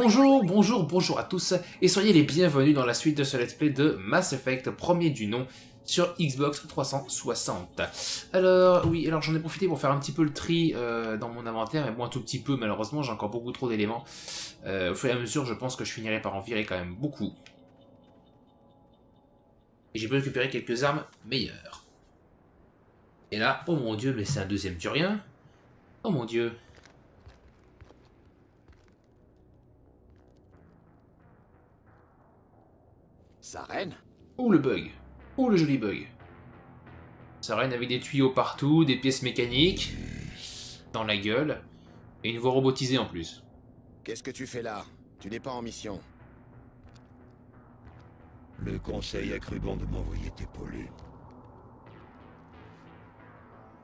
Bonjour, bonjour, bonjour à tous, et soyez les bienvenus dans la suite de ce let's play de Mass Effect, premier du nom, sur Xbox 360. Alors, oui, alors j'en ai profité pour faire un petit peu le tri dans mon inventaire, mais bon, un tout petit peu, malheureusement, j'ai encore beaucoup trop d'éléments. Au fur et à mesure, je pense que je finirai par en virer quand même beaucoup. Et j'ai pu récupérer quelques armes meilleures. Et là, oh mon dieu, mais c'est un deuxième Turien. Oh mon dieu. Sarène? Oh le bug. Oh le joli bug. Ça reine avec des tuyaux partout, des pièces mécaniques, dans la gueule, et une voix robotisée en plus. Qu'est-ce que tu fais là? Tu n'es pas en mission. Le conseil a cru bon de m'envoyer t'épauler.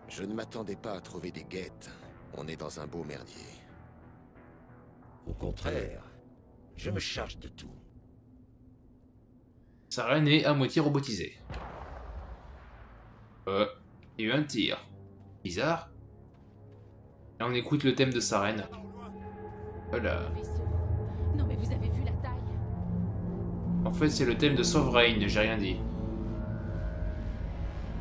Je ne m'attendais pas à trouver des guettes. On est dans un beau merdier. Au contraire, je me charge de tout. Sa reine est à moitié robotisée. Il y a eu un tir. Bizarre. Là on écoute le thème de sa reine. Voilà. Non mais vous avez vu la taille? En fait c'est le thème de Sovereign, j'ai rien dit.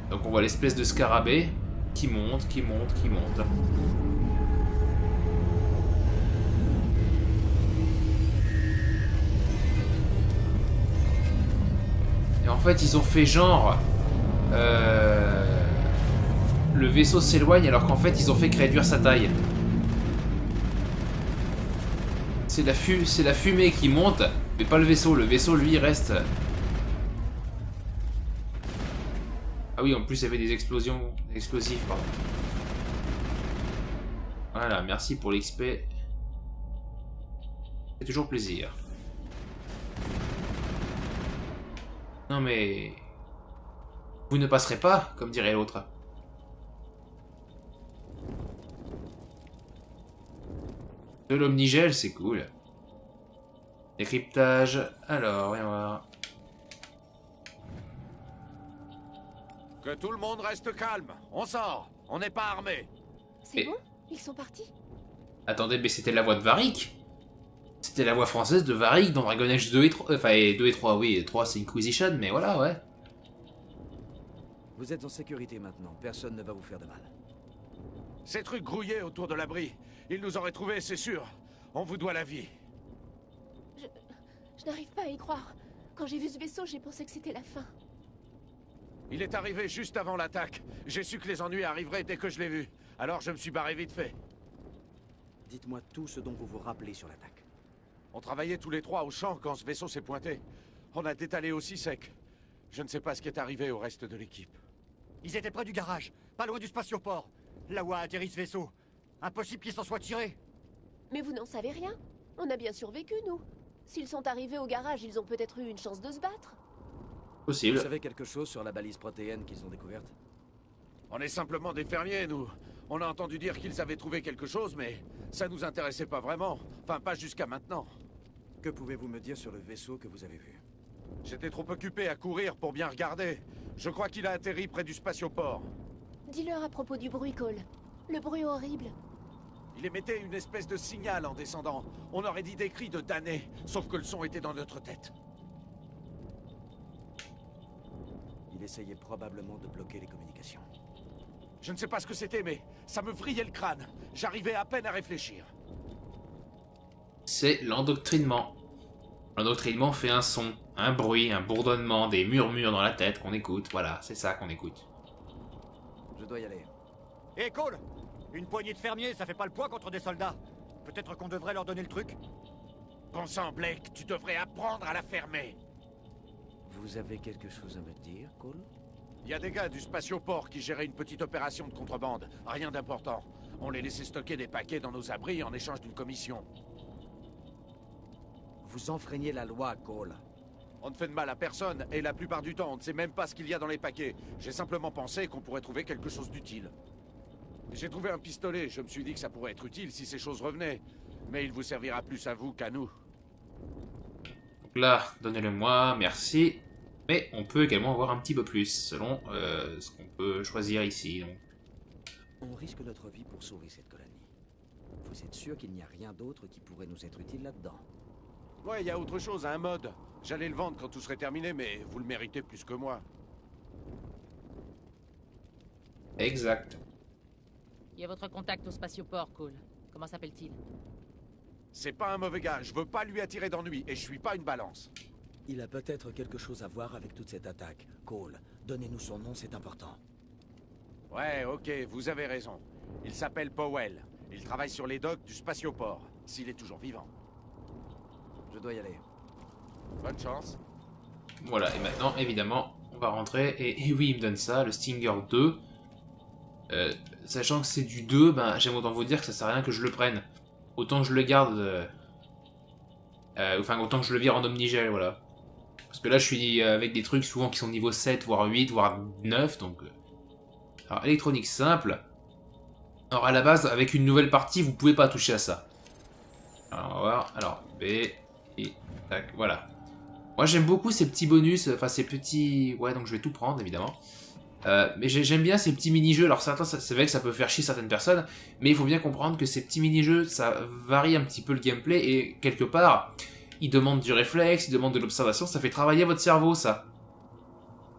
Donc on voit l'espèce de scarabée qui monte, qui monte, qui monte. Et en fait ils ont fait genre... le vaisseau s'éloigne alors qu'en fait ils ont fait que réduire sa taille. C'est la fumée qui monte, mais pas le vaisseau. Le vaisseau lui reste... Ah oui, en plus il y avait des explosions, des explosifs, pardon. Voilà, merci pour l'XP. C'est toujours plaisir. Non mais... Vous ne passerez pas, comme dirait l'autre. De l'omnigel, c'est cool. Décryptage. Alors, voyons voir. Que tout le monde reste calme. On sort. On n'est pas armé. C'est Et- bon? Ils sont partis? Attendez, mais c'était la voix de Varric. C'était la voix française de Varric dans Dragon Age 2 et 3. Enfin, et 2 et 3, oui. 3, c'est Inquisition, mais voilà, ouais. Vous êtes en sécurité maintenant, personne ne va vous faire de mal. Ces trucs grouillés autour de l'abri. Ils nous auraient trouvés, c'est sûr. On vous doit la vie. Je n'arrive pas à y croire. Quand j'ai vu ce vaisseau, j'ai pensé que c'était la fin. Il est arrivé juste avant l'attaque. J'ai su que les ennuis arriveraient dès que je l'ai vu. Alors je me suis barré vite fait. Dites-moi tout ce dont vous vous rappelez sur l'attaque. On travaillait tous les trois au champ quand ce vaisseau s'est pointé. On a détalé aussi sec. Je ne sais pas ce qui est arrivé au reste de l'équipe. Ils étaient près du garage, pas loin du spatioport. Là où a atterri ce vaisseau. Impossible qu'ils s'en soient tirés. Mais vous n'en savez rien? On a bien survécu, nous. S'ils sont arrivés au garage, ils ont peut-être eu une chance de se battre. Vous Possible. savez quelque chose sur la balise protéenne qu'ils ont découverte? On est simplement des fermiers, nous. On a entendu dire qu'ils avaient trouvé quelque chose, mais ça nous intéressait pas vraiment. Enfin, pas jusqu'à maintenant. Que pouvez-vous me dire sur le vaisseau que vous avez vu? J'étais trop occupé à courir pour bien regarder. Je crois qu'il a atterri près du spatioport. Dis-leur à propos du bruit, Cole. Le bruit horrible. Il émettait une espèce de signal en descendant. On aurait dit des cris de damnés, sauf que le son était dans notre tête. Il essayait probablement de bloquer les communications. Je ne sais pas ce que c'était, mais ça me vrillait le crâne. J'arrivais à peine à réfléchir. C'est l'endoctrinement. L'endoctrinement fait un son, un bruit, un bourdonnement, des murmures dans la tête qu'on écoute. Voilà, c'est ça qu'on écoute. Je dois y aller. Hé Cole, une poignée de fermiers, ça fait pas le poids contre des soldats. Peut-être qu'on devrait leur donner le truc. Bon sang, Blake, tu devrais apprendre à la fermer. Vous avez quelque chose à me dire, Cole? Il y a des gars du spatioport qui géraient une petite opération de contrebande. Rien d'important. On les laissait stocker des paquets dans nos abris en échange d'une commission. Vous enfreignez la loi, Cole. On ne fait de mal à personne, et la plupart du temps, on ne sait même pas ce qu'il y a dans les paquets. J'ai simplement pensé qu'on pourrait trouver quelque chose d'utile. J'ai trouvé un pistolet, je me suis dit que ça pourrait être utile si ces choses revenaient. Mais il vous servira plus à vous qu'à nous. Donc là, donnez-le-moi, merci. Mais on peut également avoir un petit peu plus, selon ce qu'on peut choisir ici. Donc. On risque notre vie pour sauver cette colonie. Vous êtes sûr qu'il n'y a rien d'autre qui pourrait nous être utile là-dedans? Ouais, il y a autre chose, un mod. J'allais le vendre quand tout serait terminé, mais vous le méritez plus que moi. Exact. Il y a votre contact au spatioport, Cole. Comment s'appelle-t-il? C'est pas un mauvais gars, je veux pas lui attirer d'ennui, et je suis pas une balance. Il a peut-être quelque chose à voir avec toute cette attaque. Cole, donnez-nous son nom, c'est important. Ouais, ok, vous avez raison. Il s'appelle Powell. Il travaille sur les docks du spatioport, s'il est toujours vivant. Je dois y aller. Bonne chance. Voilà, et maintenant, évidemment, on va rentrer. Et oui, il me donne ça, le Stinger 2. Sachant que c'est du 2, ben, j'aime autant vous dire que ça sert à rien que je le prenne. Autant que je le garde... enfin, autant que je le vire en omnigel, voilà. Parce que là, je suis avec des trucs souvent qui sont niveau 7, voire 8, voire 9, donc... Alors, électronique simple. Alors, à la base, avec une nouvelle partie, vous pouvez pas toucher à ça. Alors, on va voir. Alors, B, et... tac, voilà. Moi, j'aime beaucoup ces petits bonus, enfin, ces petits... Ouais, donc je vais tout prendre, évidemment. Mais j'aime bien ces petits mini-jeux. Alors, certains, c'est vrai que ça peut faire chier certaines personnes, mais il faut bien comprendre que ces petits mini-jeux, ça varie un petit peu le gameplay, et quelque part, ils demandent du réflexe, ils demandent de l'observation, ça fait travailler votre cerveau, ça.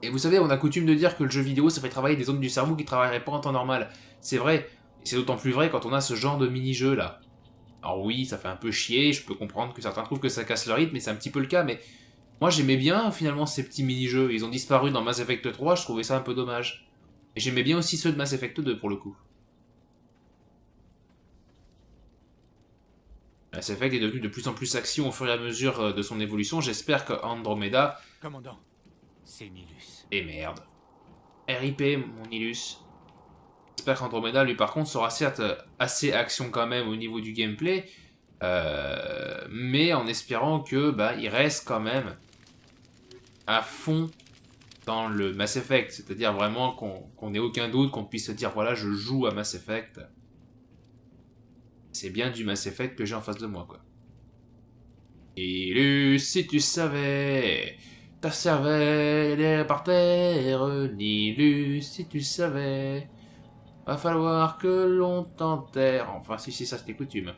Et vous savez, on a coutume de dire que le jeu vidéo, ça fait travailler des zones du cerveau qui ne travailleraient pas en temps normal. C'est vrai, et c'est d'autant plus vrai quand on a ce genre de mini-jeu, là. Alors oui, ça fait un peu chier, je peux comprendre que certains trouvent que ça casse le rythme, mais c'est un petit peu le cas, mais... Moi, j'aimais bien, finalement, ces petits mini-jeux. Ils ont disparu dans Mass Effect 3, je trouvais ça un peu dommage. Et j'aimais bien aussi ceux de Mass Effect 2, pour le coup. Mass Effect est devenu de plus en plus action au fur et à mesure de son évolution. J'espère que Andromeda... Commandant, c'est Nilus. Et merde. RIP, mon Nilus. J'espère qu'Andromeda, lui, par contre, sera certes assez action quand même au niveau du gameplay, mais en espérant que bah, il reste quand même à fond dans le Mass Effect, c'est-à-dire vraiment qu'on n'ait aucun doute, qu'on puisse se dire voilà, je joue à Mass Effect. C'est bien du Mass Effect que j'ai en face de moi, quoi. Nilus, si tu savais, ta cervelle est par terre. Nilus, si tu savais, va falloir que l'on t'enterre. Enfin, si, ça c'était coutume.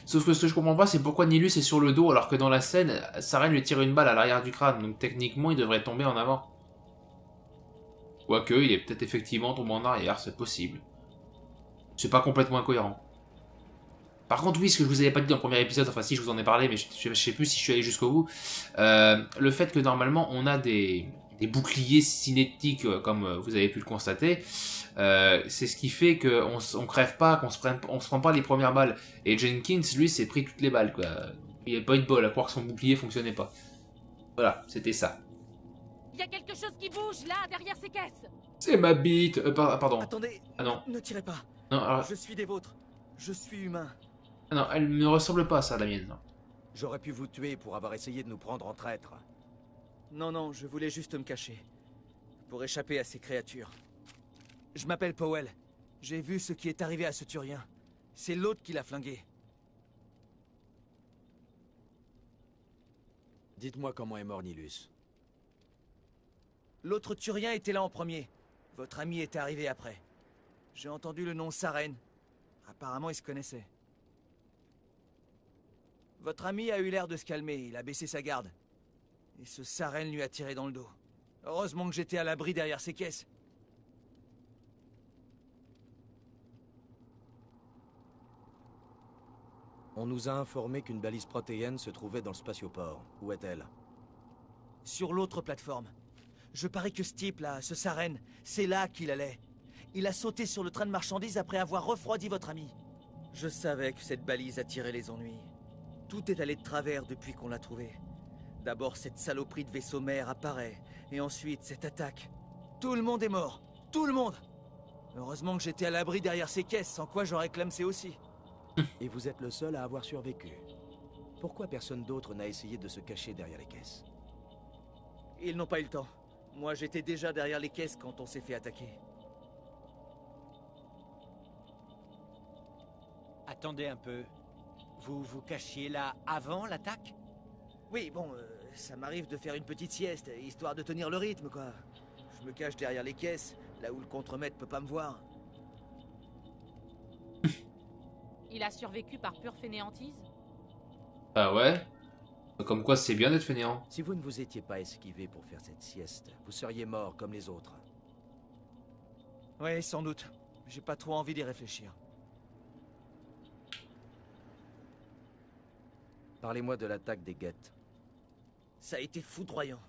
Sauf que ce que je comprends pas, c'est pourquoi Nilus est sur le dos alors que dans la scène, Saren lui tire une balle à l'arrière du crâne, donc techniquement il devrait tomber en avant. Quoique, il est peut-être effectivement tombé en arrière, c'est possible. C'est pas complètement incohérent. Par contre, oui, ce que je vous avais pas dit dans le premier épisode, enfin si je vous en ai parlé, mais je sais plus si je suis allé jusqu'au bout, le fait que normalement on a des boucliers cinétiques, comme vous avez pu le constater, c'est ce qui fait qu'on on crève pas, qu'on se prend pas les premières balles. Et Jenkins, lui, s'est pris toutes les balles, quoi. Il a pas eu de bol à croire que son bouclier fonctionnait pas. Voilà, c'était ça. Il y a quelque chose qui bouge là, derrière ces caisses. C'est ma bite. Pardon. Attendez, Ah non. ne tirez pas. Non, alors, Je suis des vôtres. Je suis humain. non, elle ne ressemble pas à ça, la mienne. Non. J'aurais pu vous tuer pour avoir essayé de nous prendre en traître. Non, je voulais juste me cacher. Pour échapper à ces créatures. Je m'appelle Powell. J'ai vu ce qui est arrivé à ce Turien. C'est l'autre qui l'a flingué. Dites-moi comment est mort Nilus. L'autre Turien était là en premier. Votre ami était arrivé après. J'ai entendu le nom Saren. Apparemment, ils se connaissaient. Votre ami a eu l'air de se calmer. Il a baissé sa garde. Et ce Saren lui a tiré dans le dos. Heureusement que j'étais à l'abri derrière ces caisses. On nous a informé qu'une balise protéenne se trouvait dans le spatioport. Où est-elle? Sur l'autre plateforme. Je parie que ce type-là, ce Saren, c'est là qu'il allait. Il a sauté sur le train de marchandises après avoir refroidi votre ami. Je savais que cette balise attirait les ennuis. Tout est allé de travers depuis qu'on l'a trouvé. D'abord, cette saloperie de vaisseau mère apparaît, et ensuite, cette attaque. Tout le monde est mort. Tout le monde. Heureusement que j'étais à l'abri derrière ces caisses, sans quoi j'aurais clamsé aussi. Et vous êtes le seul à avoir survécu. Pourquoi personne d'autre n'a essayé de se cacher derrière les caisses? Ils n'ont pas eu le temps. Moi, j'étais déjà derrière les caisses quand on s'est fait attaquer. Attendez un peu. Vous vous cachiez là avant l'attaque? Oui, bon, ça m'arrive de faire une petite sieste, histoire de tenir le rythme, quoi. Je me cache derrière les caisses, là où le contremaître peut pas me voir. Il a survécu par pure fainéantise? Ah ouais? Comme quoi c'est bien d'être fainéant. Si vous ne vous étiez pas esquivé pour faire cette sieste, vous seriez mort comme les autres. Oui, sans doute. J'ai pas trop envie d'y réfléchir. Parlez-moi de l'attaque des Geth. Ça a été foudroyant.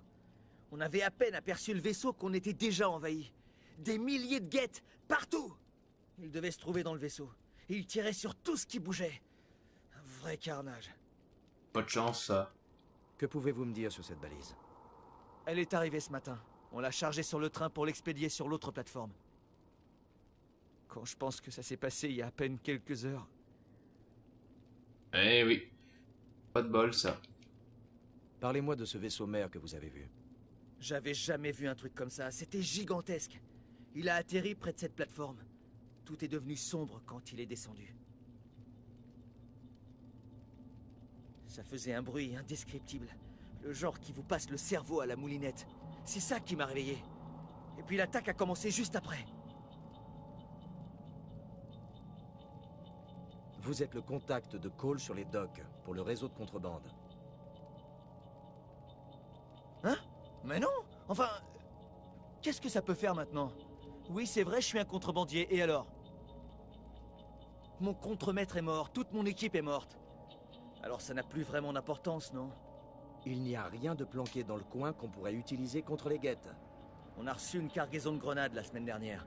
On avait à peine aperçu le vaisseau qu'on était déjà envahi. Des milliers de Geth, partout! Ils devaient se trouver dans le vaisseau. Ils tiraient sur tout ce qui bougeait. Un vrai carnage. Pas de chance, ça. Que pouvez-vous me dire sur cette balise? Elle est arrivée ce matin. On l'a chargée sur le train pour l'expédier sur l'autre plateforme. Quand je pense que ça s'est passé il y a à peine quelques heures. Eh oui. Pas de bol, ça. Parlez-moi de ce vaisseau mère que vous avez vu. J'avais jamais vu un truc comme ça. C'était gigantesque. Il a atterri près de cette plateforme. Tout est devenu sombre quand il est descendu. Ça faisait un bruit indescriptible. Le genre qui vous passe le cerveau à la moulinette. C'est ça qui m'a réveillé. Et puis l'attaque a commencé juste après. Vous êtes le contact de Cole sur les docks, pour le réseau de contrebande. Hein? Mais non! Enfin... Qu'est-ce que ça peut faire maintenant? Oui, c'est vrai, je suis un contrebandier, et alors? Mon contremaître est mort, toute mon équipe est morte. Alors ça n'a plus vraiment d'importance, non? Il n'y a rien de planqué dans le coin qu'on pourrait utiliser contre les Geth. On a reçu une cargaison de grenades la semaine dernière.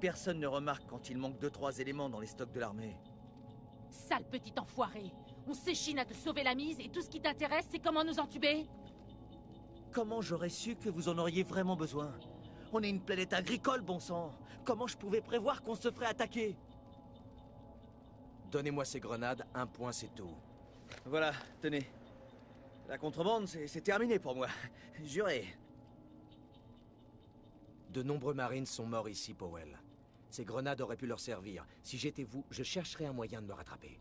Personne ne remarque quand il manque 2-3 éléments dans les stocks de l'armée. Sale petit enfoiré. On s'échine à te sauver la mise et tout ce qui t'intéresse, c'est comment nous entuber? Comment j'aurais su que vous en auriez vraiment besoin? On est une planète agricole, bon sang. Comment je pouvais prévoir qu'on se ferait attaquer? Donnez-moi ces grenades, un point c'est tout. Voilà, tenez. La contrebande, c'est terminé pour moi. Juré. De nombreux marines sont morts ici, Powell. Ces grenades auraient pu leur servir. Si j'étais vous, je chercherais un moyen de me rattraper.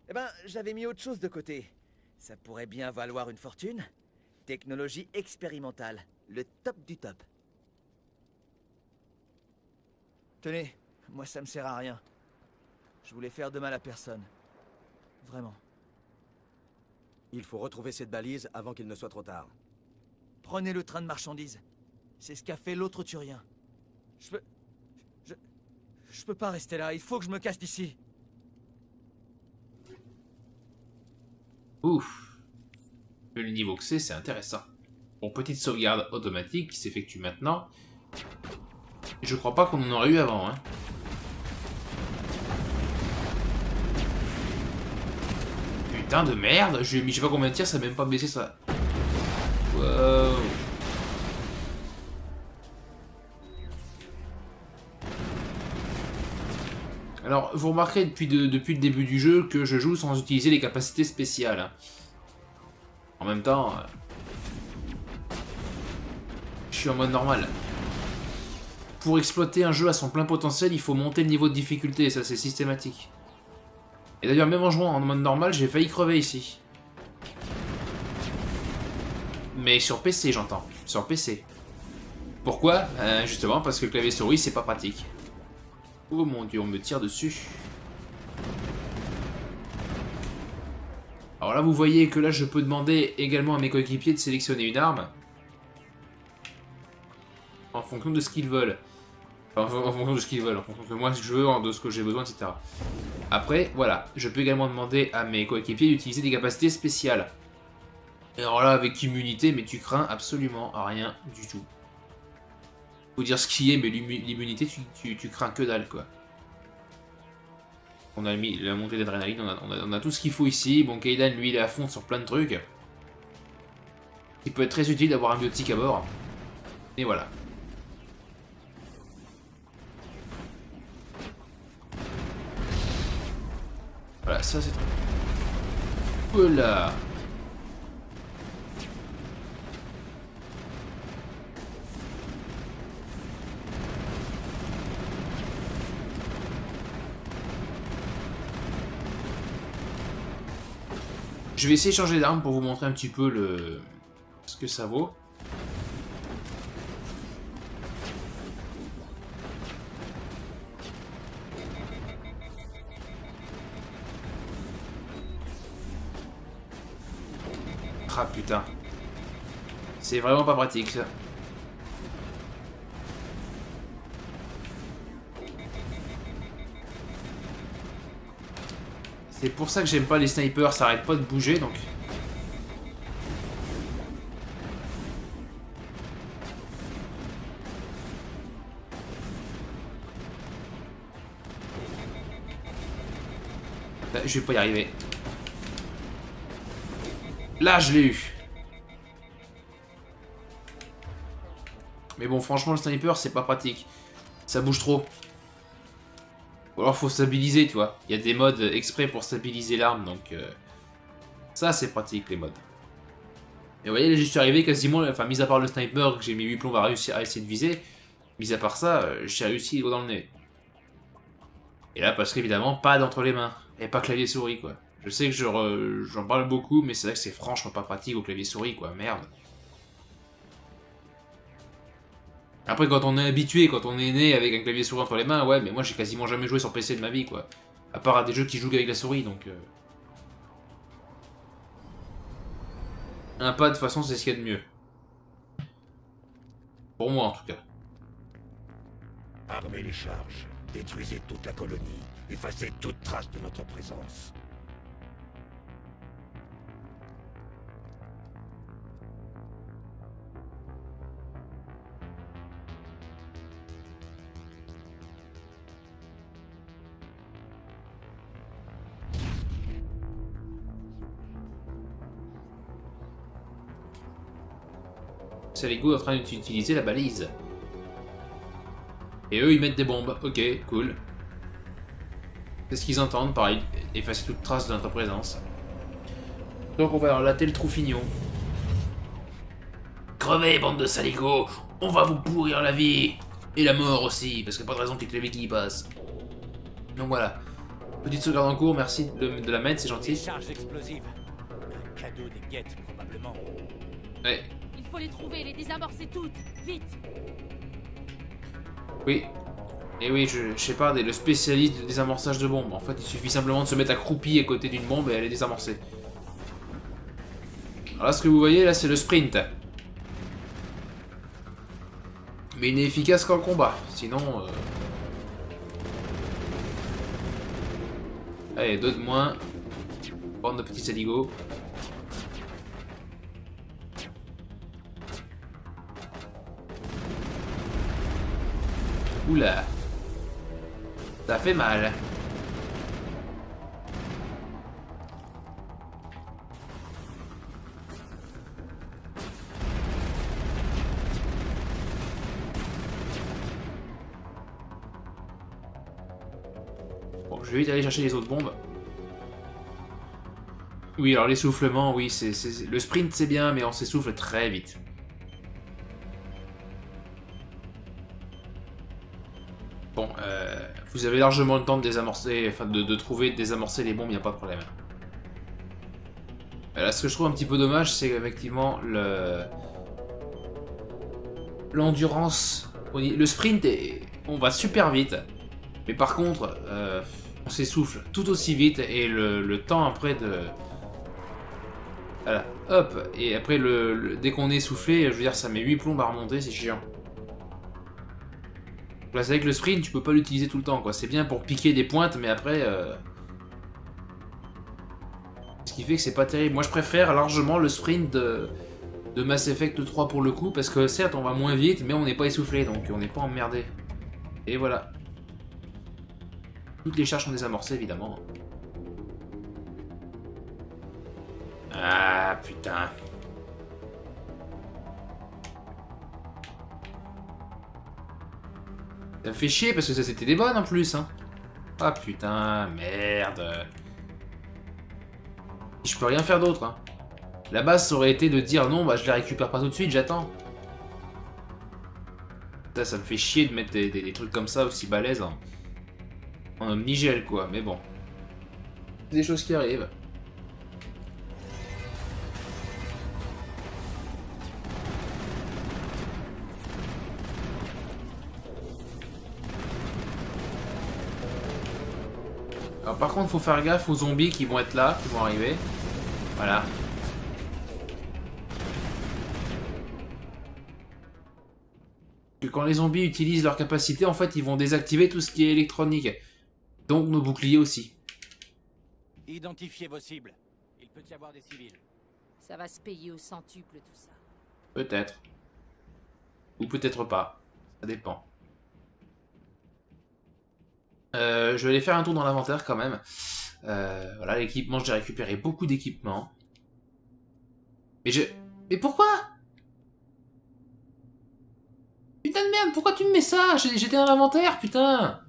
Eh ben, j'avais mis autre chose de côté. Ça pourrait bien valoir une fortune. Technologie expérimentale. Le top du top. Tenez, moi ça me sert à rien. Je voulais faire de mal à personne. Vraiment. Il faut retrouver cette balise avant qu'il ne soit trop tard. Prenez le train de marchandises. C'est ce qu'a fait l'autre Turien. Je peux pas rester là, il faut que je me casse d'ici. Ouf. Le niveau que c'est intéressant. Bon, petite sauvegarde automatique qui s'effectue maintenant. Et je crois pas qu'on en aurait eu avant, hein. Putain de merde, je lui ai mis je sais pas combien de tirs, ça n'a même pas baissé ça. Wow. Alors, vous remarquerez depuis le début du jeu que je joue sans utiliser les capacités spéciales. Hein. En même temps, je suis en mode normal. Pour exploiter un jeu à son plein potentiel, il faut monter le niveau de difficulté, ça c'est systématique. Et d'ailleurs, même en jouant en mode normal, j'ai failli crever ici. Mais sur PC, j'entends. Sur PC. Pourquoi? Justement, parce que clavier souris, c'est pas pratique. Oh mon dieu, on me tire dessus. Alors là, vous voyez que là, je peux demander également à mes coéquipiers de sélectionner une arme. En fonction de ce qu'ils veulent. Enfin, en fonction de ce qu'ils veulent, en fonction de moi, ce que je veux, de ce que j'ai besoin, etc. Après, voilà, je peux également demander à mes coéquipiers d'utiliser des capacités spéciales. Et alors là, avec immunité, mais tu crains absolument rien du tout. Faut dire ce qui est, mais l'immunité, tu crains que dalle, quoi. On a mis la montée d'adrénaline, on a tout ce qu'il faut ici. Bon, Kaidan, lui, il est à fond sur plein de trucs. Il peut être très utile d'avoir un biotique à bord. Et voilà. Voilà, ça c'est... Voilà. Je vais essayer de changer d'arme pour vous montrer un petit peu ce que ça vaut. Ah putain. C'est vraiment pas pratique ça. C'est pour ça que j'aime pas les snipers, ça arrête pas de bouger donc. Là, je vais pas y arriver. Là, je l'ai eu. Mais bon, franchement, le sniper, c'est pas pratique. Ça bouge trop. Ou alors, faut stabiliser, tu vois. Il y a des modes exprès pour stabiliser l'arme, donc... ça, c'est pratique, les modes. Et vous voyez, là, j'y suis arrivé quasiment... Enfin, mis à part le sniper, que j'ai mis 8 plombs à réussir à essayer de viser, mis à part ça, j'ai réussi dans le nez. Et là, parce qu'évidemment, pas d'entre les mains. Et pas clavier-souris, quoi. Je sais que j'en parle beaucoup, mais c'est vrai que c'est franchement pas pratique au clavier-souris, quoi. Merde. Après, quand on est habitué, quand on est né avec un clavier-souris entre les mains, ouais, mais moi j'ai quasiment jamais joué sur PC de ma vie, quoi. À part à des jeux qui jouent avec la souris, donc... Un pad, de toute façon, c'est ce qu'il y a de mieux. Pour moi, en tout cas. Armez les charges, détruisez toute la colonie, effacez toute trace de notre présence. C'est les gars en train d'utiliser la balise. Et eux, ils mettent des bombes. Ok, cool. C'est ce qu'ils entendent, pareil. Effacer toute trace de notre présence. Donc on va leur latter le Troufignon. Crevez, bande de saligots! On va vous pourrir la vie! Et la mort aussi, parce qu'il n'y a pas de raison qu'il y ait que la vie qui y passe. Donc voilà. Petite sauvegarde en cours, merci de la mettre, c'est gentil. Des charges explosives. Un cadeau des guettes, probablement. Ouais. Il faut les trouver, les désamorcer toutes, vite. Oui. Et oui, je sais pas, le spécialiste de désamorçage de bombes. En fait, il suffit simplement de se mettre accroupi à côté d'une bombe et elle est désamorcée. Alors là, ce que vous voyez, là, c'est le sprint. Mais il n'est efficace qu'en combat. Sinon... Allez, deux de moins. Bande de petits saligots. Oula. Ça fait mal. Bon, je vais vite aller chercher les autres bombes. Oui, alors l'essoufflement, oui, le sprint c'est bien, mais on s'essouffle très vite. Bon, vous avez largement le temps de désamorcer, enfin de trouver, de désamorcer les bombes, il n'y a pas de problème. Là, ce que je trouve un petit peu dommage, c'est qu'effectivement, l'endurance, le sprint, on va super vite, mais par contre, on s'essouffle tout aussi vite, et le temps après de... Voilà, hop, et après, dès qu'on est essoufflé, je veux dire, ça met 8 plombs à remonter, c'est chiant. Là, c'est vrai que le sprint, tu peux pas l'utiliser tout le temps, quoi. C'est bien pour piquer des pointes, mais après... Ce qui fait que c'est pas terrible. Moi, je préfère largement le sprint de Mass Effect 3 pour le coup, parce que certes, on va moins vite, mais on n'est pas essoufflé, donc on n'est pas emmerdé. Et voilà. Toutes les charges sont désamorcées, évidemment. Ah, putain. Ça me fait chier parce que ça c'était des bonnes en plus, hein. Ah putain, merde. Je peux rien faire d'autre, hein. La base ça aurait été de dire non, bah je les récupère pas tout de suite, j'attends. Ça me fait chier de mettre des trucs comme ça aussi balèzes en omnigel quoi, mais bon. C'est des choses qui arrivent. Alors par contre, faut faire gaffe aux zombies qui vont être là, qui vont arriver. Voilà. quand les zombies utilisent leur capacité, en fait, ils vont désactiver tout ce qui est électronique. Donc nos boucliers aussi. Identifiez vos cibles. Il peut y avoir des civils. Ça va se payer au centuple tout ça. Peut-être. Ou peut-être pas. Ça dépend. Je vais aller faire un tour dans l'inventaire quand même. Voilà, l'équipement, j'ai récupéré beaucoup d'équipements. Mais pourquoi? Putain de merde, pourquoi tu me mets ça? J'étais dans l'inventaire, putain.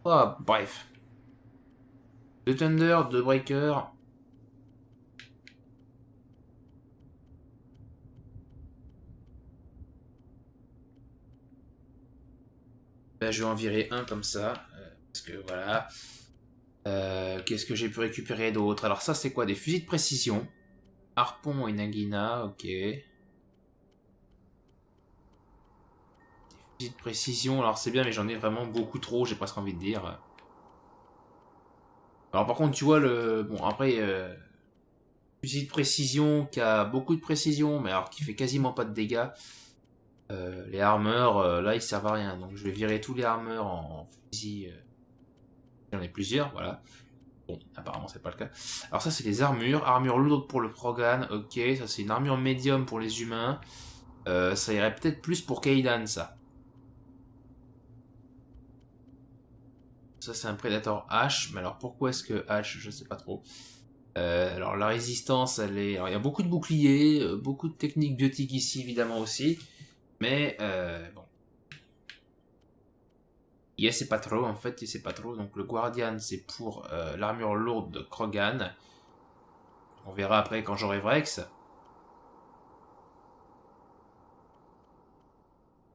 Oh, bref. 2 Thunder, 2 Breaker. Là, je vais en virer un comme ça. Parce que voilà. Qu'est-ce que j'ai pu récupérer d'autre? Alors ça, c'est quoi? Des fusils de précision. Harpon et Nagina, ok. Des fusils de précision, alors c'est bien, mais j'en ai vraiment beaucoup trop, j'ai presque envie de dire. Alors par contre, tu vois, bon, après... fusil de précision qui a beaucoup de précision, mais alors qui fait quasiment pas de dégâts. Les armeurs, là, ils servent à rien. Donc je vais virer tous les armeurs en fusil. J'en ai plusieurs, voilà. Bon, apparemment, c'est pas le cas. Alors ça, c'est les armures. Armure lourde pour le Krogan, ok. Ça, c'est une armure médium pour les humains. Ça irait peut-être plus pour Kaidan, ça. Ça, c'est un Predator H. Mais alors, pourquoi est-ce que H? Je sais pas trop. Alors, la résistance, elle est... Alors, il y a beaucoup de boucliers, beaucoup de techniques biotiques ici, évidemment, aussi. Mais, bon. Yeah, c'est pas trop, en fait, c'est pas trop. Donc, le Guardian, c'est pour l'armure lourde de Krogan. On verra après quand j'aurai Vrex.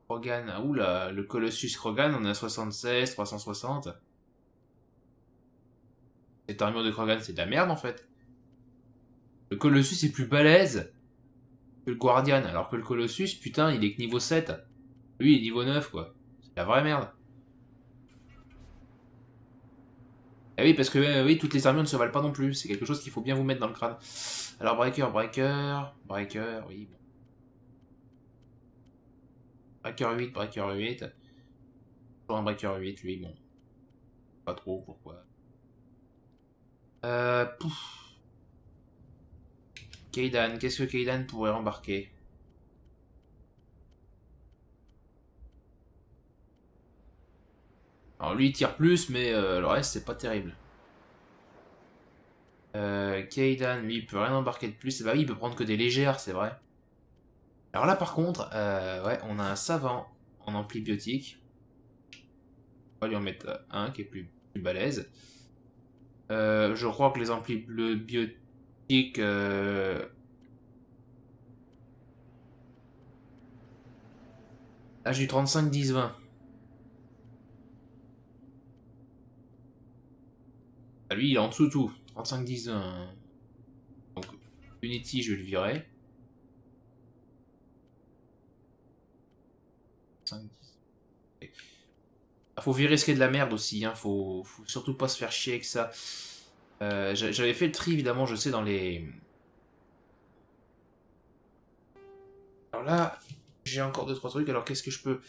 Krogan, ah, oula, le Colossus Krogan, on a 76, 360. Cette armure de Krogan, c'est de la merde, en fait. Le Colossus est plus balèze que le Guardian, alors que le Colossus, putain, il est que niveau 7. Lui, il est niveau 9, quoi. C'est la vraie merde. Eh oui, parce que oui, toutes les armures ne se valent pas non plus. C'est quelque chose qu'il faut bien vous mettre dans le crâne. Alors, Breaker, oui. Bon. Breaker 8. Toujours un Breaker 8, lui, bon. Pas trop, pourquoi. Pouf. Kaidan, qu'est-ce que Kaidan pourrait embarquer? Alors lui il tire plus, mais le reste c'est pas terrible. Kaidan, lui il peut rien embarquer de plus. Bah oui, il peut prendre que des légères, c'est vrai. Alors là par contre, ouais, on a un savant en ampli biotique. On va lui en mettre un qui est plus balèze. Je crois que les amplis biotiques... Là j'ai du 35, 10, 20. Ah, lui il est en dessous de tout. 35, 10, 20. Donc Unity je vais le virer. 5, 10. Okay. Ah, faut virer ce qui est de la merde aussi, hein. Faut surtout pas se faire chier avec ça. J'avais fait le tri évidemment, je sais, dans les... Alors là, j'ai encore 2-3 trucs, alors qu'est-ce que je peux...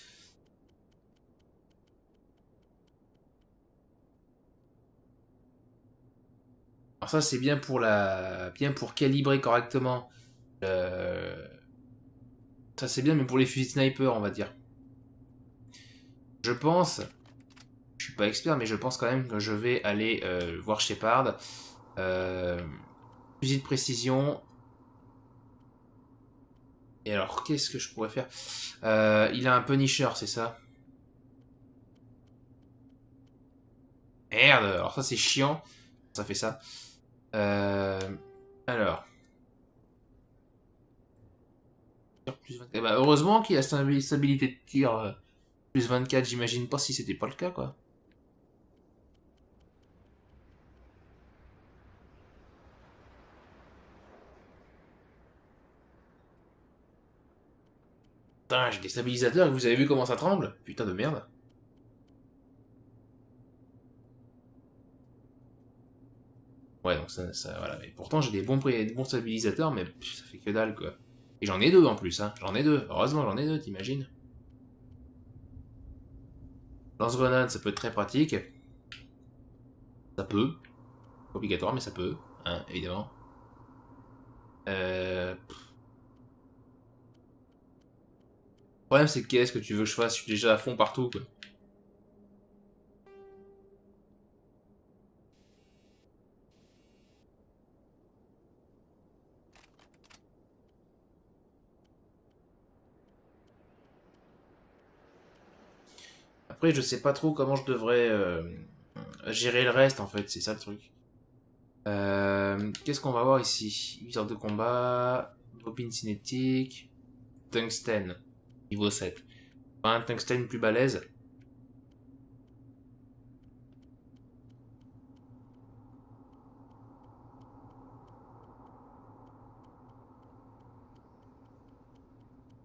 Alors ça c'est bien pour calibrer correctement. Ça c'est bien, mais pour les fusils de sniper, on va dire. Je pense, je suis pas expert, mais je pense quand même que je vais aller voir Shepard. Fusil de précision. Et alors, qu'est-ce que je pourrais faire? Il a un Punisher, c'est ça? Merde, alors ça c'est chiant. Ça fait ça. Alors. Plus 24. Eh ben, heureusement qu'il y a stabilité de tir plus 24, j'imagine pas si c'était pas le cas, quoi. Putain, j'ai des stabilisateurs et vous avez vu comment ça tremble? Putain de merde. Ouais, donc ça voilà. Et pourtant, j'ai des bons stabilisateurs, mais ça fait que dalle, quoi. Et j'en ai deux en plus, hein. J'en ai deux. Heureusement, j'en ai deux, t'imagines? Lance-grenade, ça peut être très pratique. Ça peut. Pas obligatoire, mais ça peut. Hein, évidemment. Le problème, c'est qu'est-ce que tu veux que je fasse? Je suis déjà à fond partout, quoi. Après, je sais pas trop comment je devrais gérer le reste, en fait. C'est ça le truc. Qu'est-ce qu'on va voir ici? 8 heures de combat, bobine cinétique, tungstène, niveau 7. Un tungstène plus balèze.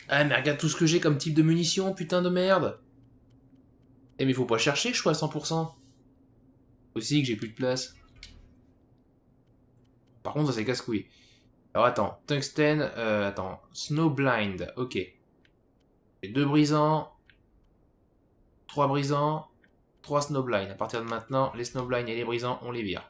Ah mais regarde tout ce que j'ai comme type de munitions, putain de merde. Eh mais faut pas chercher, je suis à 100%. Aussi que j'ai plus de place. Par contre, ça c'est casse-couille. Alors attends, tungstène, attends, snowblind, ok. J'ai 2 brisants, 3 brisants, 3 snowblind. À partir de maintenant, les snowblind et les brisants, on les vire.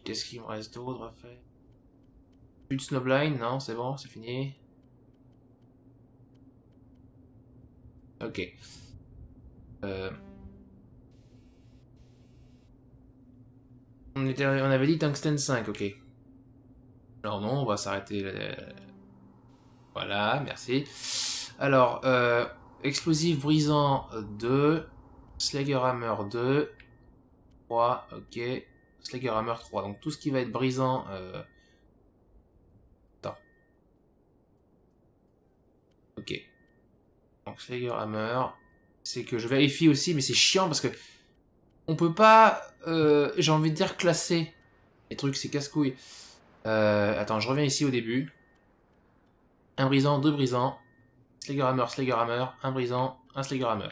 Qu'est-ce qu'il me reste d'autre à faire? Plus de snowblind, non, c'est bon, c'est fini. Ok. On avait dit tungstène 5, ok. Alors non, on va s'arrêter. Voilà, merci. Alors, explosif brisant 2, Slagger Hammer 2, 3, ok. Slagger Hammer 3, donc tout ce qui va être brisant... Attends. Ok. Donc Slagger Hammer, c'est que je vérifie aussi, mais c'est chiant parce que on peut pas, j'ai envie de dire classer les trucs, c'est casse-couille. Attends, je reviens ici au début. Un brisant, 2 brisants, Slagger Hammer, un brisant, un Slagger Hammer.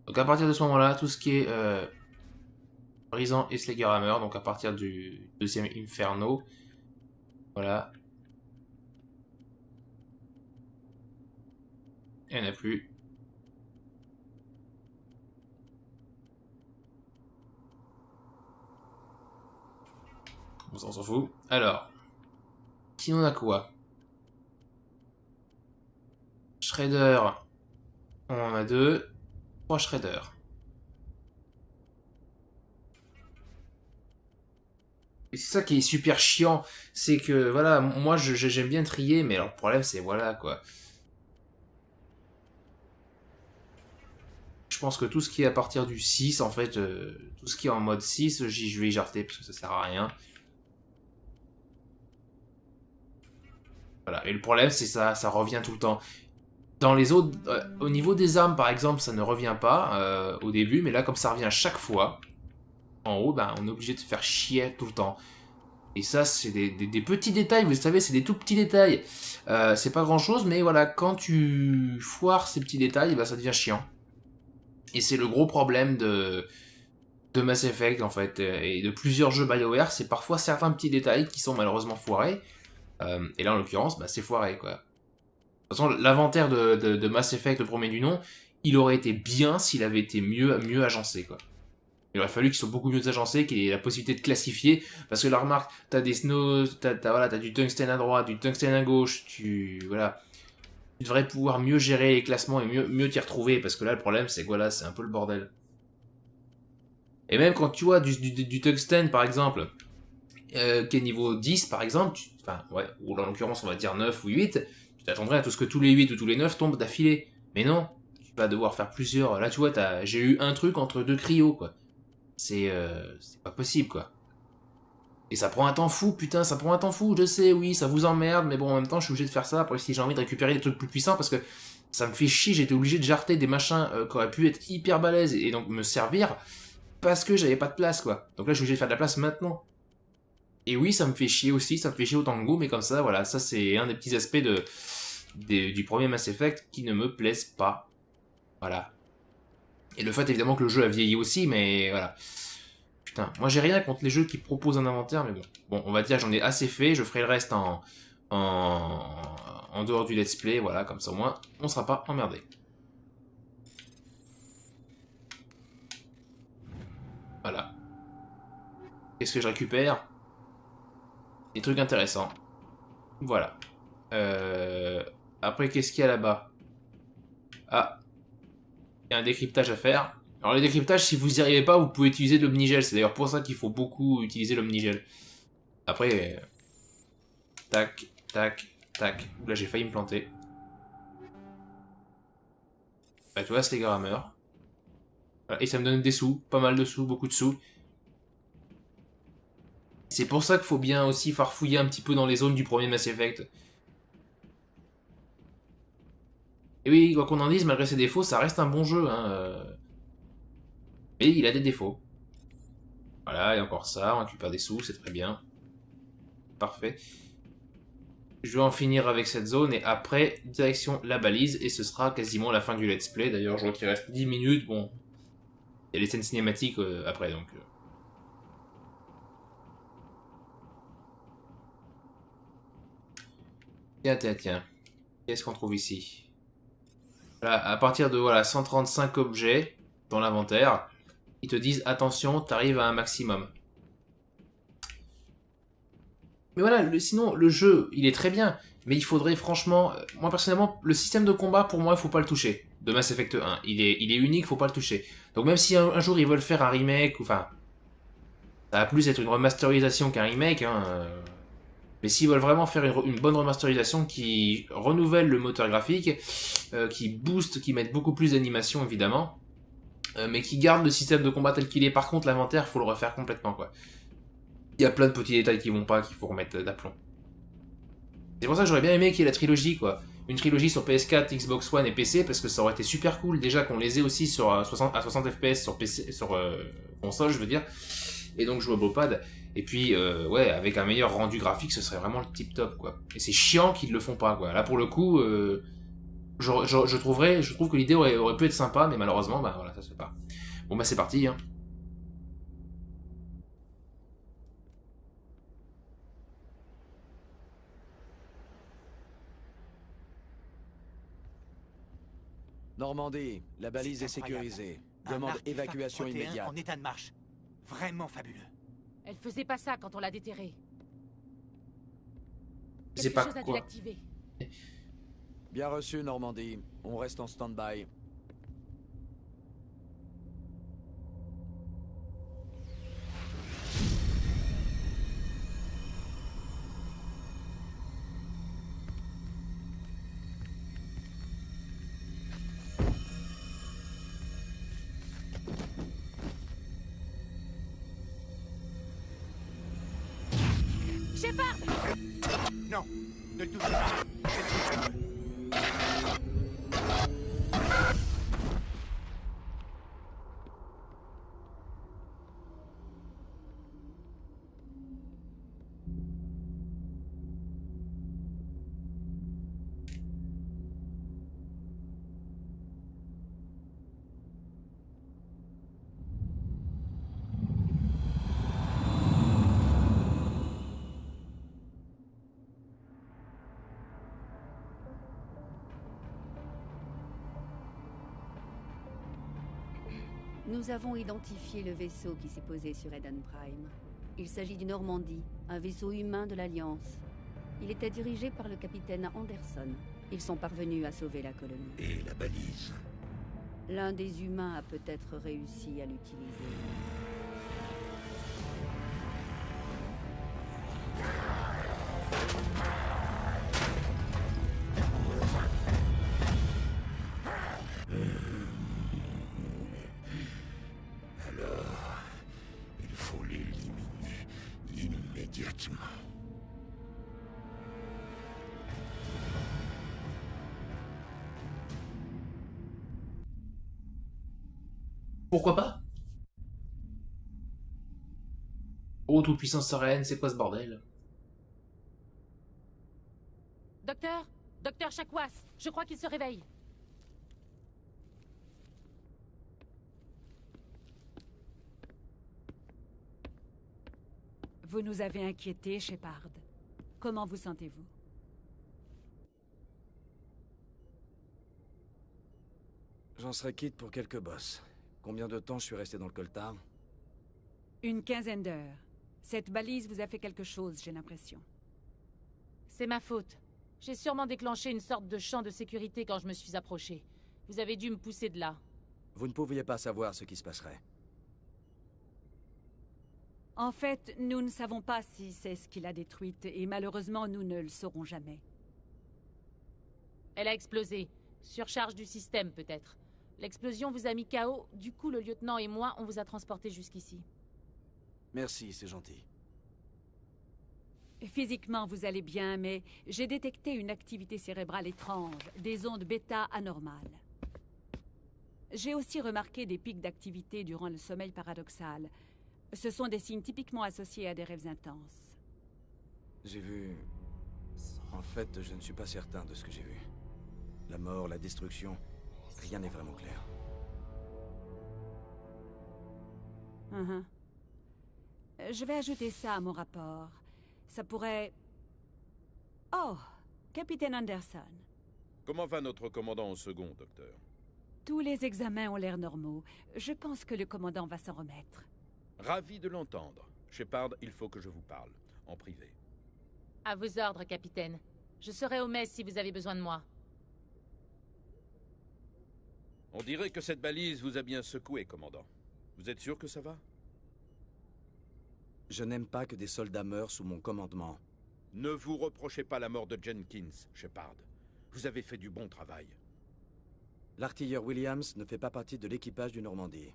Donc à partir de ce moment-là, tout ce qui est brisant et Slagger Hammer, donc à partir du deuxième Inferno, voilà. Il n'y en a plus. On s'en fout. Alors. Sinon on a quoi? Shredder. On en a 2. 3 Shredder. Et c'est ça qui est super chiant. C'est que, voilà, moi j'aime bien trier, mais alors le problème c'est voilà quoi. Je pense que tout ce qui est à partir du 6, en fait, tout ce qui est en mode 6, je vais y jarter parce que ça sert à rien. Voilà, et le problème c'est ça revient tout le temps. Dans les autres, au niveau des armes par exemple, ça ne revient pas au début, mais là comme ça revient chaque fois, en haut, ben, on est obligé de faire chier tout le temps. Et ça, c'est des petits détails, vous savez, c'est des tout petits détails. C'est pas grand chose, mais voilà, quand tu foires ces petits détails, ben, ça devient chiant. Et c'est le gros problème de Mass Effect, en fait, et de plusieurs jeux BioWare, c'est parfois certains petits détails qui sont malheureusement foirés. Et là, en l'occurrence, bah, c'est foiré, quoi. De toute façon, l'inventaire de Mass Effect, le premier du nom, il aurait été bien s'il avait été mieux agencé, quoi. Il aurait fallu qu'il soit beaucoup mieux agencé, qu'il ait la possibilité de classifier, parce que la remarque, t'as des snows, t'as du tungstène à droite, du tungstène à gauche, voilà. Tu devrais pouvoir mieux gérer les classements et mieux t'y retrouver, parce que là, le problème, c'est que voilà, c'est un peu le bordel. Et même quand tu vois du tungstène, par exemple, qui est niveau 10, par exemple, enfin, ouais, ou en l'occurrence, on va dire 9 ou 8, tu t'attendrais à tout ce que tous les 8 ou tous les 9 tombent d'affilée. Mais non, tu vas devoir faire plusieurs. Là, tu vois, j'ai eu un truc entre 2 cryos, quoi. C'est pas possible, quoi. Et ça prend un temps fou, putain, ça prend un temps fou, je sais, oui, ça vous emmerde, mais bon, en même temps, je suis obligé de faire ça pour si j'ai envie de récupérer des trucs plus puissants, parce que ça me fait chier, j'étais obligé de jarter des machins qui auraient pu être hyper balèzes, et donc me servir, parce que j'avais pas de place, quoi. Donc là, je suis obligé de faire de la place maintenant. Et oui, ça me fait chier aussi, ça me fait chier autant que goût, mais comme ça, voilà, ça c'est un des petits aspects du premier Mass Effect qui ne me plaisent pas. Voilà. Et le fait évidemment que le jeu a vieilli aussi, mais voilà. Putain, moi j'ai rien contre les jeux qui proposent un inventaire, mais bon. Bon, on va dire j'en ai assez fait, je ferai le reste en dehors du let's play, voilà, comme ça au moins on sera pas emmerdé. Voilà. Qu'est-ce que je récupère? Des trucs intéressants. Voilà. Après, qu'est-ce qu'il y a là-bas? Ah. Il y a un décryptage à faire. Alors les décryptages, si vous n'y arrivez pas, vous pouvez utiliser l'omnigel. C'est d'ailleurs pour ça qu'il faut beaucoup utiliser l'omnigel. Après... tac, tac, tac. Là, j'ai failli me planter. Bah, tu vois, c'est les grammeurs. Voilà. Et ça me donne des sous. Pas mal de sous, beaucoup de sous. C'est pour ça qu'il faut bien aussi farfouiller un petit peu dans les zones du premier Mass Effect. Et oui, quoi qu'on en dise, malgré ses défauts, ça reste un bon jeu. Hein. Mais il a des défauts. Voilà, et encore ça, on récupère des sous, c'est très bien. Parfait. Je vais en finir avec cette zone, et après, direction la balise, et ce sera quasiment la fin du let's play. D'ailleurs, je vois qu'il reste 10 minutes, bon... Il y a les scènes cinématiques après, donc... Tiens, tiens, tiens. Qu'est-ce qu'on trouve ici? Voilà, à partir de voilà, 135 objets dans l'inventaire, ils te disent attention, t'arrives à un maximum. Mais voilà, sinon le jeu, il est très bien, mais il faudrait franchement, moi personnellement, le système de combat pour moi, il faut pas le toucher. De Mass Effect 1, il est unique, faut pas le toucher. Donc même si un jour ils veulent faire un remake, enfin, ça va plus être une remasterisation qu'un remake, hein. Mais s'ils veulent vraiment faire une bonne remasterisation qui renouvelle le moteur graphique, qui booste, qui mette beaucoup plus d'animation évidemment, mais qui garde le système de combat tel qu'il est. Par contre, l'inventaire, faut le refaire complètement, quoi. Il y a plein de petits détails qui vont pas, qu'il faut remettre d'aplomb. C'est pour ça que j'aurais bien aimé qu'il y ait la trilogie, quoi. Une trilogie sur PS4, Xbox One et PC, parce que ça aurait été super cool, déjà qu'on les ait aussi sur, à 60 FPS sur PC, sur console, je veux dire, et donc jouer au beau pad. Et puis, ouais, avec un meilleur rendu graphique, ce serait vraiment le tip top, quoi. Et c'est chiant qu'ils le font pas, quoi. Là, pour le coup, je trouve que l'idée aurait pu être sympa, mais malheureusement, bah voilà, ça se fait pas. Bon, bah c'est parti, hein. Normandie, la balise est sécurisée. Demande évacuation immédiate. En état de marche. Vraiment fabuleux. Elle faisait pas ça quand on l'a déterrée. C'est Quelque pas chose a dû quoi. l'activer. Bien reçu, Normandie. On reste en stand-by. Shepard! Non, ne le touchez pas. Nous avons identifié le vaisseau qui s'est posé sur Eden Prime. Il s'agit du Normandie, un vaisseau humain de l'Alliance. Il était dirigé par le capitaine Anderson. Ils sont parvenus à sauver la colonie. Et la balise. L'un des humains a peut-être réussi à l'utiliser. Alors, il faut l'éliminer immédiatement. Pourquoi pas? Oh, toute-puissance sereine, c'est quoi ce bordel? Docteur? Docteur Chakwas, je crois qu'il se réveille. Vous nous avez inquiétés, Shepard. Comment vous sentez-vous? J'en serais quitte pour quelques bosses. Combien de temps je suis resté dans le coltard? Une quinzaine d'heures. Cette balise vous a fait quelque chose, j'ai l'impression. C'est ma faute. J'ai sûrement déclenché une sorte de champ de sécurité quand je me suis approché. Vous avez dû me pousser de là. Vous ne pouviez pas savoir ce qui se passerait. En fait, nous ne savons pas si c'est ce qui l'a détruite, et malheureusement, nous ne le saurons jamais. Elle a explosé. Surcharge du système, peut-être. L'explosion vous a mis KO, du coup le lieutenant et moi, on vous a transporté jusqu'ici. Merci, c'est gentil. Physiquement, vous allez bien, mais j'ai détecté une activité cérébrale étrange, des ondes bêta anormales. J'ai aussi remarqué des pics d'activité durant le sommeil paradoxal. Ce sont des signes typiquement associés à des rêves intenses. J'ai vu... En fait, je ne suis pas certain de ce que j'ai vu. La mort, la destruction, rien n'est vraiment clair. Je vais ajouter ça à mon rapport. Ça pourrait... Oh, Capitaine Anderson. Comment va notre commandant au second, docteur? Tous les examens ont l'air normaux. Je pense que le commandant va s'en remettre. Ravi de l'entendre. Shepard, il faut que je vous parle, en privé. À vos ordres, capitaine. Je serai au mess si vous avez besoin de moi. On dirait que cette balise vous a bien secoué, commandant. Vous êtes sûr que ça va? Je n'aime pas que des soldats meurent sous mon commandement. Ne vous reprochez pas la mort de Jenkins, Shepard. Vous avez fait du bon travail. L'artilleur Williams ne fait pas partie de l'équipage du Normandie.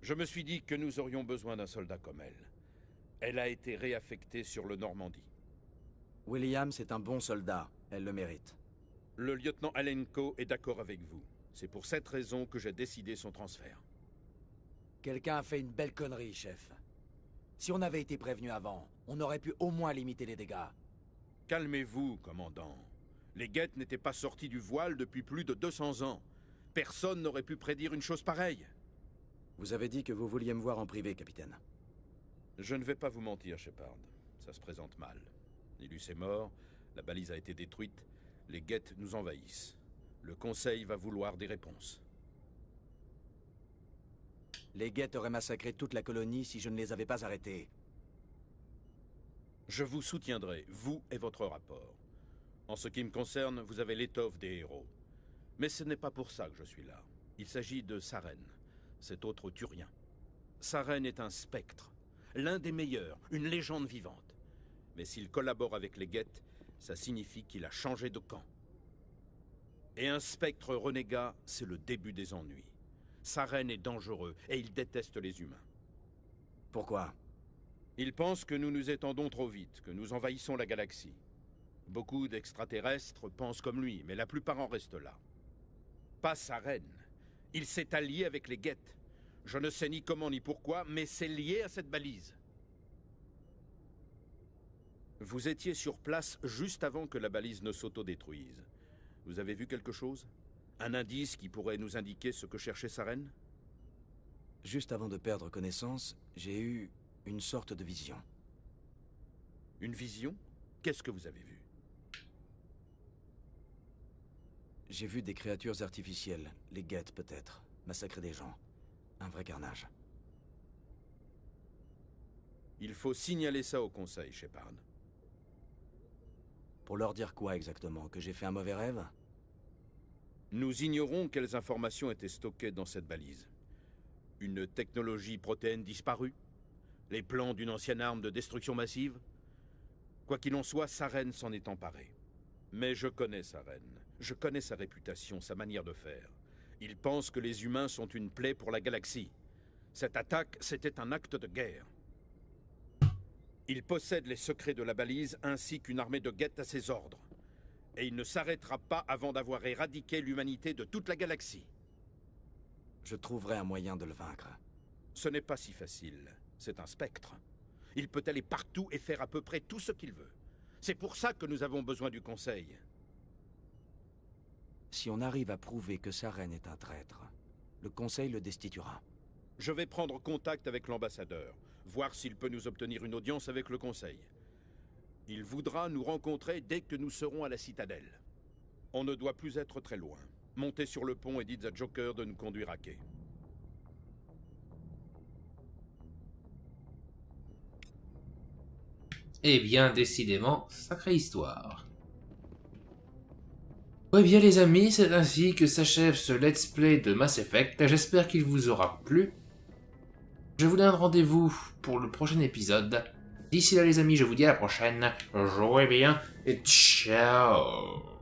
Je me suis dit que nous aurions besoin d'un soldat comme elle. Elle a été réaffectée sur le Normandie. Williams est un bon soldat. Elle le mérite. Le lieutenant Alenko est d'accord avec vous. C'est pour cette raison que j'ai décidé son transfert. Quelqu'un a fait une belle connerie, chef. Si on avait été prévenu avant, on aurait pu au moins limiter les dégâts. Calmez-vous, commandant. Les guettes n'étaient pas sortis du voile depuis plus de 200 ans. Personne n'aurait pu prédire une chose pareille. Vous avez dit que vous vouliez me voir en privé, capitaine. Je ne vais pas vous mentir, Shepard. Ça se présente mal. Nilus est mort, la balise a été détruite, les guettes nous envahissent. Le Conseil va vouloir des réponses. Les guettes auraient massacré toute la colonie si je ne les avais pas arrêtés. Je vous soutiendrai, vous et votre rapport. En ce qui me concerne, vous avez l'étoffe des héros. Mais ce n'est pas pour ça que je suis là. Il s'agit de Saren, cet autre Turien. Saren est un spectre, l'un des meilleurs, une légende vivante. Mais s'il collabore avec les guettes, ça signifie qu'il a changé de camp. Et un spectre renégat, c'est le début des ennuis. Saren est dangereux et il déteste les humains. Pourquoi? Il pense que nous nous étendons trop vite, que nous envahissons la galaxie. Beaucoup d'extraterrestres pensent comme lui, mais la plupart en restent là. Pas Saren. Il s'est allié avec les guettes. Je ne sais ni comment ni pourquoi, mais c'est lié à cette balise. Vous étiez sur place juste avant que la balise ne s'autodétruise. Vous avez vu quelque chose? Un indice qui pourrait nous indiquer ce que cherchait Saren? Juste avant de perdre connaissance, j'ai eu une sorte de vision. Une vision? Qu'est-ce que vous avez vu? J'ai vu des créatures artificielles, les guettes peut-être, massacrer des gens. Un vrai carnage. Il faut signaler ça au Conseil, Shepard. Pour leur dire quoi exactement? Que j'ai fait un mauvais rêve? Nous ignorons quelles informations étaient stockées dans cette balise. Une technologie protéine disparue? Les plans d'une ancienne arme de destruction massive? Quoi qu'il en soit, Saren s'en est emparé. Mais je connais Saren. Je connais sa réputation, sa manière de faire. Il pense que les humains sont une plaie pour la galaxie. Cette attaque, c'était un acte de guerre. Il possède les secrets de la balise ainsi qu'une armée de guettes à ses ordres. Et il ne s'arrêtera pas avant d'avoir éradiqué l'humanité de toute la galaxie. Je trouverai un moyen de le vaincre. Ce n'est pas si facile. C'est un spectre. Il peut aller partout et faire à peu près tout ce qu'il veut. C'est pour ça que nous avons besoin du Conseil. Si on arrive à prouver que Saren est un traître, le Conseil le destituera. Je vais prendre contact avec l'ambassadeur. voir s'il peut nous obtenir une audience avec le Conseil. Il voudra nous rencontrer dès que nous serons à la citadelle. On ne doit plus être très loin. Montez sur le pont et dites à Joker de nous conduire à quai. Eh bien, décidément, sacrée histoire. Ouais bien les amis, c'est ainsi que s'achève ce let's play de Mass Effect. J'espère qu'il vous aura plu. Je vous donne rendez-vous pour le prochain épisode. D'ici là les amis, je vous dis à la prochaine. Jouez bien et ciao.